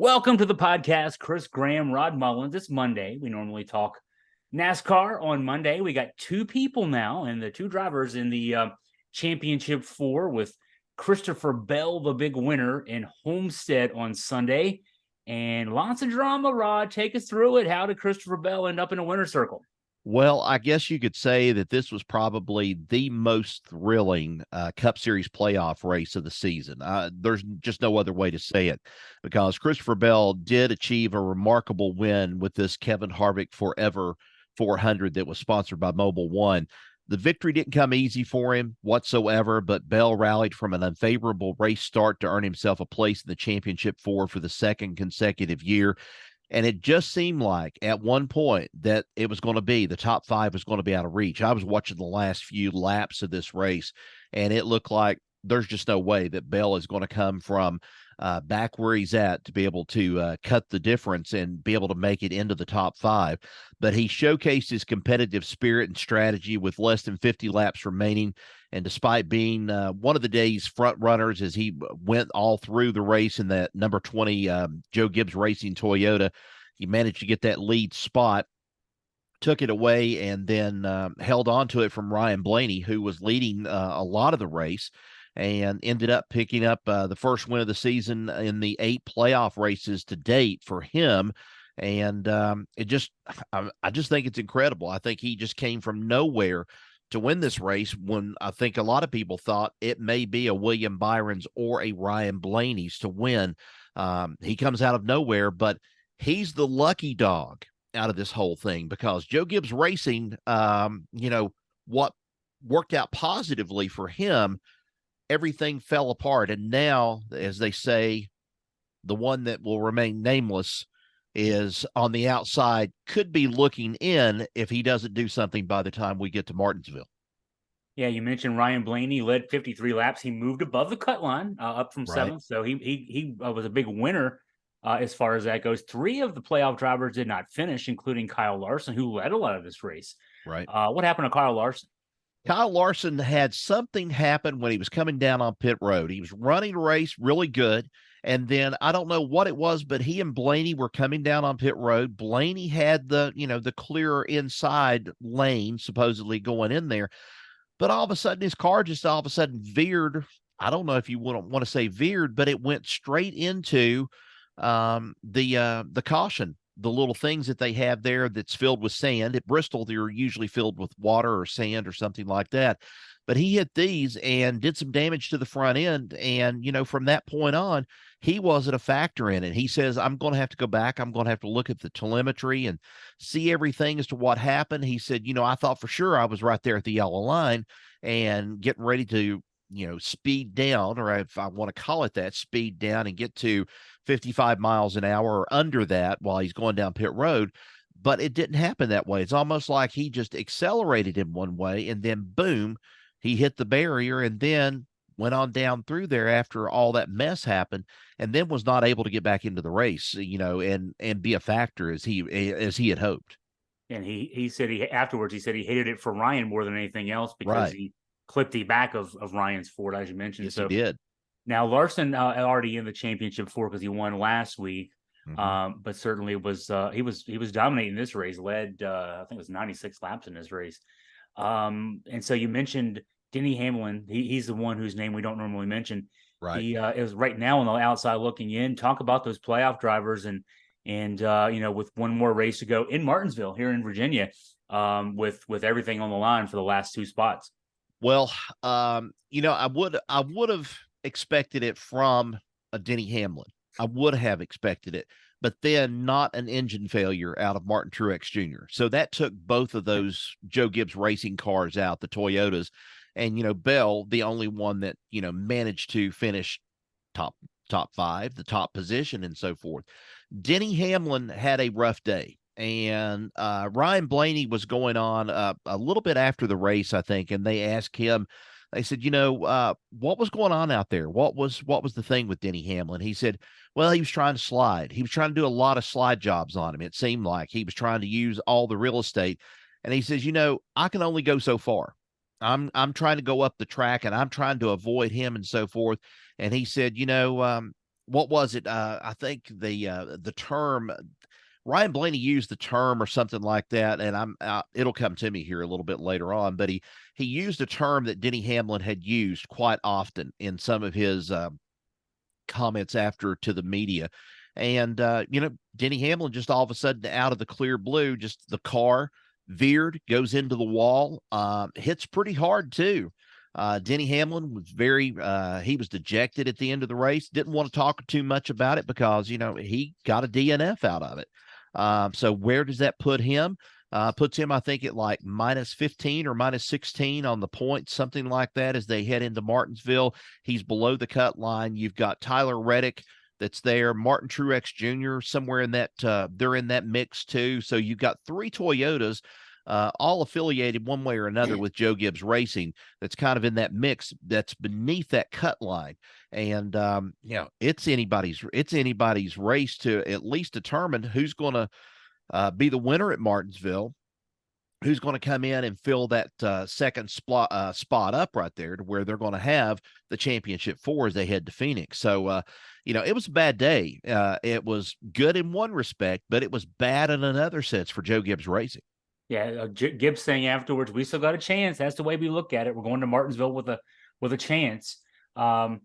Welcome to the podcast, Chris Graham, Rod Mullins. It's Monday. We normally talk NASCAR on Monday. We got two people now, and the two drivers in the Championship 4 with Christopher Bell, the big winner, in Homestead on Sunday. And lots of drama, Rod. Take us through it. How did Christopher Bell end up in a winner's circle? Well, I guess you could say that this was probably the most thrilling Cup Series playoff race of the season. There's just no other way to say it, because Christopher Bell did achieve a remarkable win with this Kevin Harvick Forever 400 that was sponsored by Mobil One. The victory didn't come easy for him whatsoever, but Bell rallied from an unfavorable race start to earn himself a place in the Championship 4 for the second consecutive year. And it just seemed like at one point that it was going to be the top five was going to be out of reach. I was watching the last few laps of this race, and it looked like there's just no way that Bell is going to come from back where he's at to be able to cut the difference and be able to make it into the top five. But he showcased his competitive spirit and strategy with less than 50 laps remaining. And despite being one of the day's front runners as he went all through the race in that number 20 Joe Gibbs Racing Toyota, he managed to get that lead spot, took it away, and then held on to it from Ryan Blaney, who was leading a lot of the race, and ended up picking up the first win of the season in the 8 playoff races to date for him. And I just think it's incredible. I think he just came from nowhere to win this race when I think a lot of people thought it may be a William Byron's or a Ryan Blaney's to win. He comes out of nowhere, but he's the lucky dog out of this whole thing, because Joe Gibbs Racing, what worked out positively for him, everything fell apart. And now, as they say, the one that will remain nameless is on the outside, could be looking in if he doesn't do something by the time we get to Martinsville. Yeah, you mentioned Ryan Blaney led 53 laps. He moved above the cut line, up from Right. 7th. So he was a big winner as far as that goes. 3 of the playoff drivers did not finish, including Kyle Larson, who led a lot of this race. Right. What happened to Kyle Larson? Kyle Larson had something happen when he was coming down on pit road. He was running a race really good. And then I don't know what it was, but he and Blaney were coming down on pit road. Blaney had the clearer inside lane supposedly going in there. But all of a sudden, his car just all of a sudden veered. I don't know if you want to say veered, but it went straight into the caution, the little things that they have there that's filled with sand. At Bristol, they're usually filled with water or sand or something like that. But he hit these and did some damage to the front end. And, from that point on, he wasn't a factor in it. He says, I'm going to have to go back. I'm going to have to look at the telemetry and see everything as to what happened. He said, I thought for sure I was right there at the yellow line and getting ready to, speed down, or if I want to call it that, speed down and get to 55 miles an hour or under that while he's going down pit road. But it didn't happen that way. It's almost like he just accelerated in one way, and then boom, he hit the barrier and then went on down through there after all that mess happened, and then was not able to get back into the race, and be a factor as he had hoped. And he said afterwards, he said he hated it for Ryan more than anything else because Right. he clipped the back of Ryan's Ford, as you mentioned. Yes, So he did. now Larson already in the championship 4 because he won last week. Mhm. But certainly he was dominating this race, led I think it was 96 laps in this race. And so you mentioned Denny Hamlin. He's the one whose name we don't normally mention. Right. He is right now on the outside looking in. Talk about those playoff drivers and with one more race to go in Martinsville here in Virginia, with everything on the line for the last 2 spots. Well, I would have expected it from a Denny Hamlin. I would have expected it, but then not an engine failure out of Martin Truex Jr. So that took both of those Joe Gibbs Racing cars out, the Toyotas, and Bell, the only one that managed to finish top 5, the top position, and so forth. Denny Hamlin had a rough day. And Ryan Blaney was going on a little bit after the race, I think, and they asked him, they said, what was going on out there? What was the thing with Denny Hamlin? He said, well, he was trying to slide. He was trying to do a lot of slide jobs on him. It seemed like he was trying to use all the real estate. And he says, I can only go so far. I'm trying to go up the track and I'm trying to avoid him and so forth. And he said, what was it? I think the term Ryan Blaney used the term or something like that, and it'll come to me here a little bit later on. But he used a term that Denny Hamlin had used quite often in some of his comments after to the media. And Denny Hamlin just all of a sudden out of the clear blue, just the car veered, goes into the wall, hits pretty hard too. Denny Hamlin was he was dejected at the end of the race. Didn't want to talk too much about it because, he got a DNF out of it. So where does that put him? Puts him, I think, at like -15 or -16 on the points, something like that, as they head into Martinsville. He's below the cut line. You've got Tyler Reddick that's there, Martin Truex Jr. somewhere in that, they're in that mix too. So you've got three Toyotas, all affiliated one way or another with Joe Gibbs Racing. That's kind of in that mix that's beneath that cut line. And, it's anybody's race to at least determine who's going to be the winner at Martinsville, who's going to come in and fill that second spot up right there to where they're going to have the championship 4 as they head to Phoenix. So, it was a bad day. It was good in one respect, but it was bad in another sense for Joe Gibbs Racing. Yeah, Gibbs saying afterwards, we still got a chance. That's the way we look at it. We're going to Martinsville with a chance. Also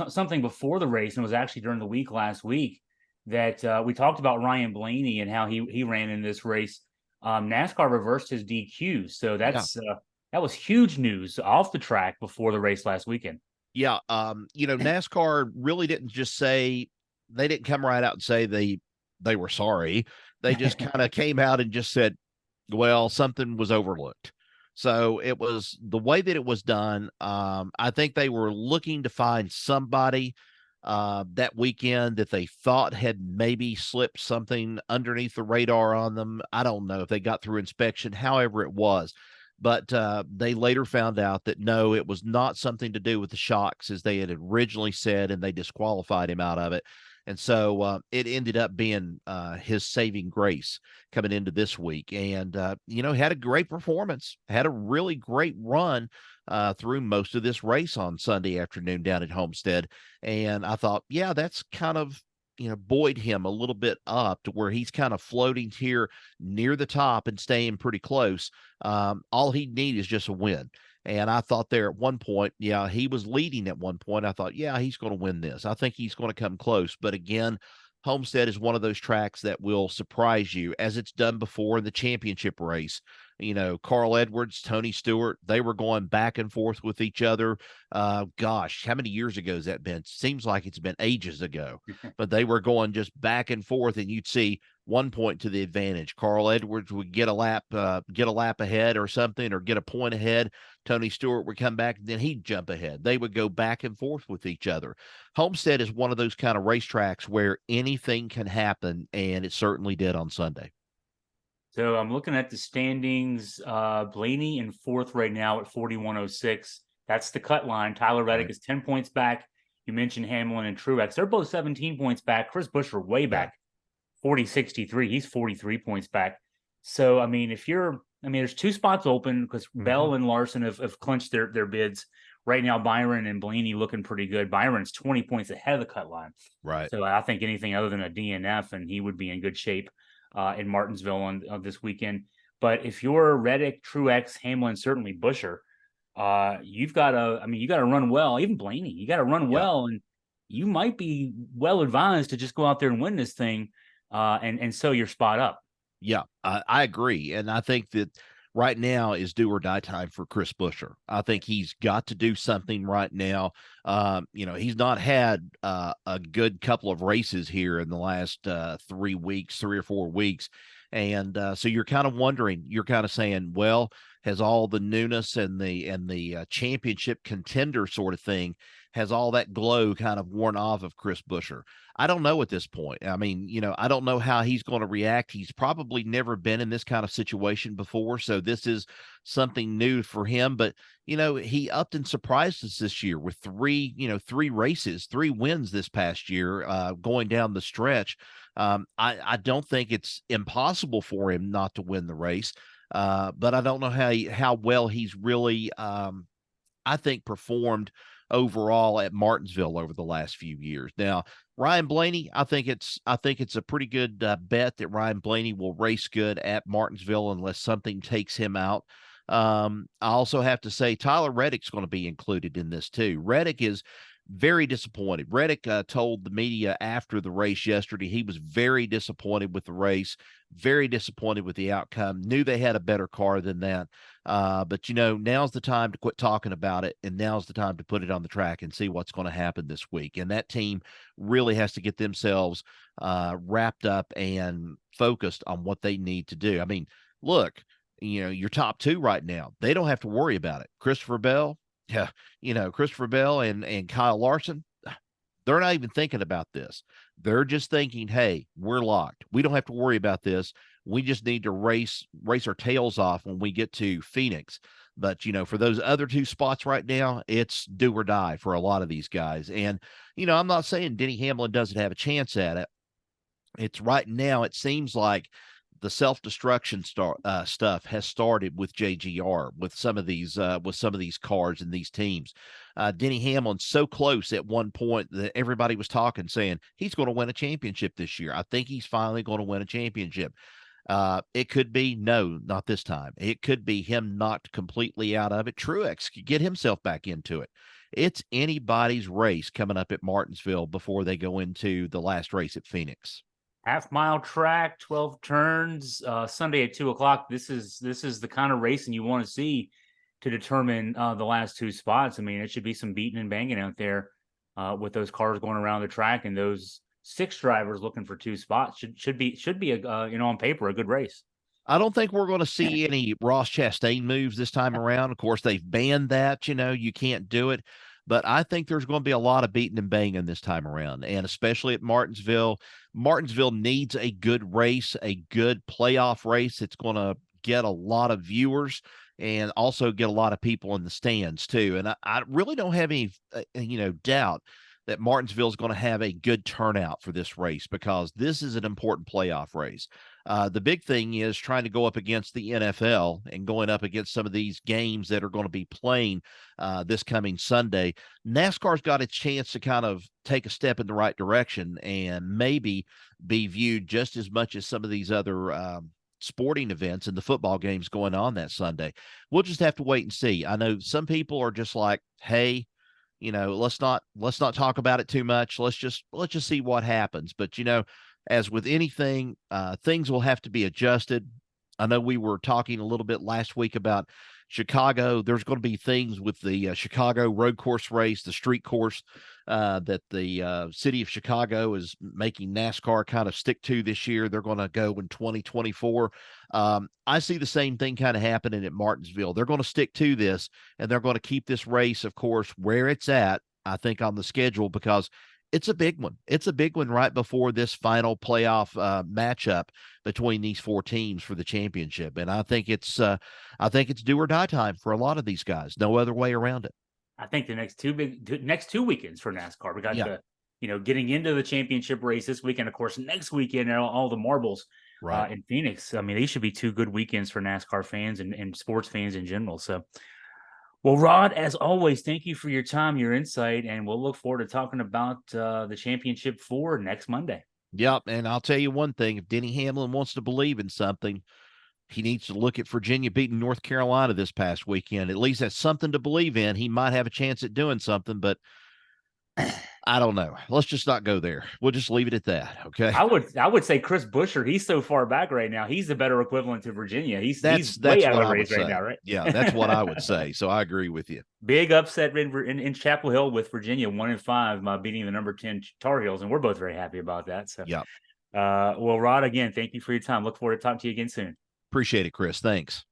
something before the race, and it was actually during the week last week, that we talked about Ryan Blaney and how he ran in this race. NASCAR reversed his DQ, so that was huge news off the track before the race last weekend. Yeah, NASCAR really didn't just say, they didn't come right out and say they were sorry. They just kind of came out and just said, well, something was overlooked. So it was the way that it was done. I think they were looking to find somebody that weekend that they thought had maybe slipped something underneath the radar on them. I don't know if they got through inspection, however it was. But they later found out that no, it was not something to do with the shocks as they had originally said, and they disqualified him out of it. And so it ended up being his saving grace coming into this week. And, had a great performance, had a really great run through most of this race on Sunday afternoon down at Homestead. And I thought, yeah, that's kind of, buoyed him a little bit up to where he's kind of floating here near the top and staying pretty close. All he needs is just a win. And I thought there at one point, yeah, he was leading at one point. I thought, yeah, he's going to win this. I think he's going to come close. But again, Homestead is one of those tracks that will surprise you, as it's done before in the championship race. Carl Edwards, Tony Stewart, they were going back and forth with each other. Gosh, how many years ago has that been? Seems like it's been ages ago, but they were going just back and forth, and you'd see one point to the advantage. Carl Edwards would get a lap ahead or something, or get a point ahead. Tony Stewart would come back, and then he'd jump ahead. They would go back and forth with each other. Homestead is one of those kind of racetracks where anything can happen, and it certainly did on Sunday. So I'm looking at the standings. Blaney in 4th right now at 41.06. That's the cut line. Tyler Reddick is 10 points back. You mentioned Hamlin and Truex. They're both 17 points back. Chris Buescher way back, 40.63. He's 43 points back. So, there's 2 spots open because Bell and Larson have clinched their bids. Right now, Byron and Blaney looking pretty good. Byron's 20 points ahead of the cut line. Right. So I think anything other than a DNF, and he would be in good shape in Martinsville on this weekend. But if you're Reddick, Truex, Hamlin, certainly Buescher, you've got to run well. Even Blaney, you got to run well, and you might be well advised to just go out there and win this thing, and sew your spot up. Yeah, I agree, and I think that right now is do or die time for Chris Buescher. I think he's got to do something right now. He's not had a good couple of races here in the last 3 or 4 weeks. And so you're kind of wondering, you're kind of saying, well, has all the newness and the championship contender sort of thing, has all that glow kind of worn off of Chris Buescher? I don't know at this point. I don't know how he's going to react. He's probably never been in this kind of situation before, so this is something new for him. But, he upped and surprised us this year with 3 races, 3 wins this past year, going down the stretch. I don't think it's impossible for him not to win the race, but I don't know how well he's really, I think, performed overall at Martinsville over the last few years. Now, Ryan Blaney, I think it's a pretty good bet that Ryan Blaney will race good at Martinsville unless something takes him out. I also have to say Tyler Reddick's going to be included in this too. Reddick is very disappointed. Reddick told the media after the race yesterday he was very disappointed with the race, very disappointed with the outcome, knew they had a better car than that. But, now's the time to quit talking about it, and now's the time to put it on the track and see what's going to happen this week. And that team really has to get themselves wrapped up and focused on what they need to do. I mean, look, your top two right now, they don't have to worry about it. Christopher Bell, Christopher Bell and Kyle Larson, they're not even thinking about this. They're just thinking, hey, we're locked. We don't have to worry about this. We just need to race our tails off when we get to Phoenix. But, for those other two spots right now, it's do or die for a lot of these guys. And, I'm not saying Denny Hamlin doesn't have a chance at it. It's right now, it seems like the self-destruction stuff has started with JGR, with some of these cars and these teams. Denny Hamlin's so close at one point that everybody was talking, saying he's going to win a championship this year. I think he's finally going to win a championship. It could be, no, not this time. It could be him knocked completely out of it. Truex could get himself back into it. It's anybody's race coming up at Martinsville before they go into the last race at Phoenix. Half-mile track, 12 turns, Sunday at 2:00. This is the kind of racing you want to see to determine the last two spots. I mean, it should be some beating and banging out there with those cars going around the track, and those 6 drivers looking for 2 spots should be a on paper a good race. I don't think we're going to see any Ross Chastain moves this time around. Of course, they've banned that. You can't do it. But I think there's going to be a lot of beating and banging this time around, and especially at Martinsville. Martinsville needs a good race, a good playoff race. It's going to get a lot of viewers and also get a lot of people in the stands too. And I really don't have any, doubt that Martinsville is going to have a good turnout for this race, because this is an important playoff race. The big thing is trying to go up against the NFL and going up against some of these games that are going to be playing this coming Sunday. NASCAR's got a chance to kind of take a step in the right direction and maybe be viewed just as much as some of these other sporting events and the football games going on that Sunday. We'll just have to wait and see. I know some people are just like, hey, let's not talk about it too much. Let's just see what happens. But, as with anything, things will have to be adjusted. I know we were talking a little bit last week about Chicago. There's going to be things with the Chicago road course race, the street course that the city of Chicago is making NASCAR kind of stick to this year. They're going to go in 2024. I see the same thing kind of happening at Martinsville. They're going to stick to this, and they're going to keep this race, of course, where it's at, I think, on the schedule, because it's a big one. It's a big one right before this final playoff matchup between these 4 teams for the championship. And I think it's do or die time for a lot of these guys. No other way around it. I think the next two weekends for NASCAR, we got getting into the championship race this weekend. Of course, next weekend, all the marbles in Phoenix. I mean, these should be 2 good weekends for NASCAR fans and sports fans in general. So, well, Rod, as always, thank you for your time, your insight, and we'll look forward to talking about the Championship 4 next Monday. Yep, and I'll tell you one thing. If Denny Hamlin wants to believe in something, he needs to look at Virginia beating North Carolina this past weekend. At least that's something to believe in. He might have a chance at doing something, but I don't know. Let's just not go there. We'll just leave it at that. Okay. I would say Chris Buescher. He's so far back right now. He's the better equivalent to Virginia. He's way out of the race right now, right? Yeah, that's what I would say. So I agree with you. Big upset in Chapel Hill with Virginia 1-5 beating the number 10 Tar Heels, and we're both very happy about that. So yeah. Well, Rod, again, thank you for your time. Look forward to talking to you again soon. Appreciate it, Chris. Thanks.